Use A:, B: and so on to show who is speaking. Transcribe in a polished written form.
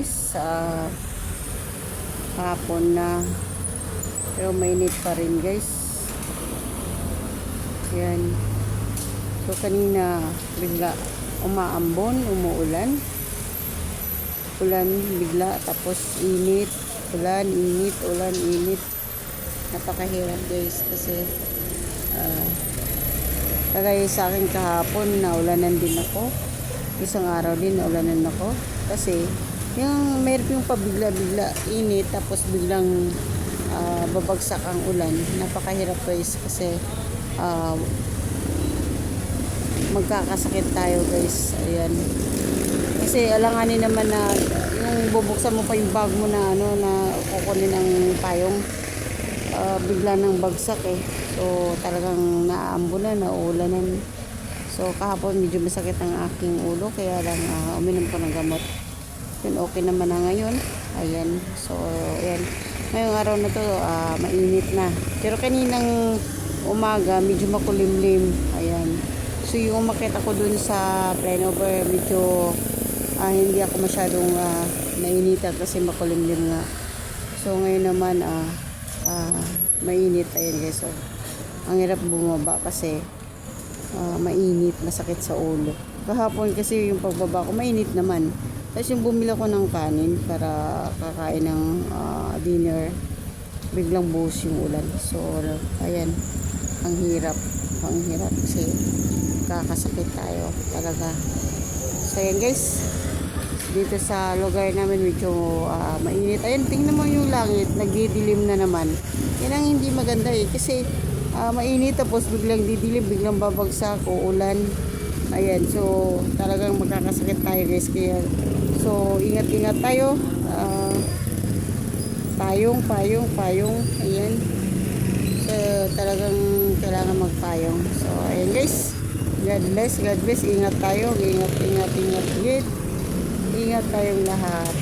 A: Sa hapon na, pero mainit pa rin guys. Yan. So kanina bigla umaambon, umuulan, ulan bigla, tapos init, ulan, init, ulan, init. Napakahirap guys kasi kagaya sa akin kahapon na ulanan din ako, isang araw din na ulanan ako kasi yung meron yung pabigla-bigla init, tapos biglang babagsak ang ulan. Napakahirap guys kasi magkakasakit tayo guys. Ayan, kasi alanganin naman na yung bubuksan mo pa yung bag mo na na kukunin ng payong, bigla nang bagsak so talagang naaambunan, naulanan. So kahapon medyo masakit ang aking ulo, kaya lang uminom ko ng gamot. Yun, okay naman na ngayon. Ayan. So, ayan. Ngayong araw na to, mainit na. Pero kaninang umaga, medyo makulimlim. Ayan. So, yung umakyat ako dun sa flyover, medyo hindi ako masyadong nainitan kasi makulimlim nga. So, ngayon naman, mainit. Ayan guys. So, ang hirap bumaba kasi mainit, masakit sa ulo. Kahapon kasi yung pagbaba ko, mainit naman. Tapos yung bumili ko ng kanin para kakain ng dinner, biglang buhos yung ulan. So, ayan, ang hirap kasi kakasakit tayo talaga. So, ayan guys, dito sa lugar namin medyo mainit. Ayan, tingnan mo yung langit, nagdidilim na naman. Yan ang hindi maganda kasi mainit, tapos biglang didilim, biglang babagsak, uulan. Ayan, so talagang magkakasakit tayo guys. Kaya so ingat-ingat tayo. Payong. Ayan, so talagang kailangan magpayong. So ayan guys, God bless. Ingat tayo, ingat tayong lahat.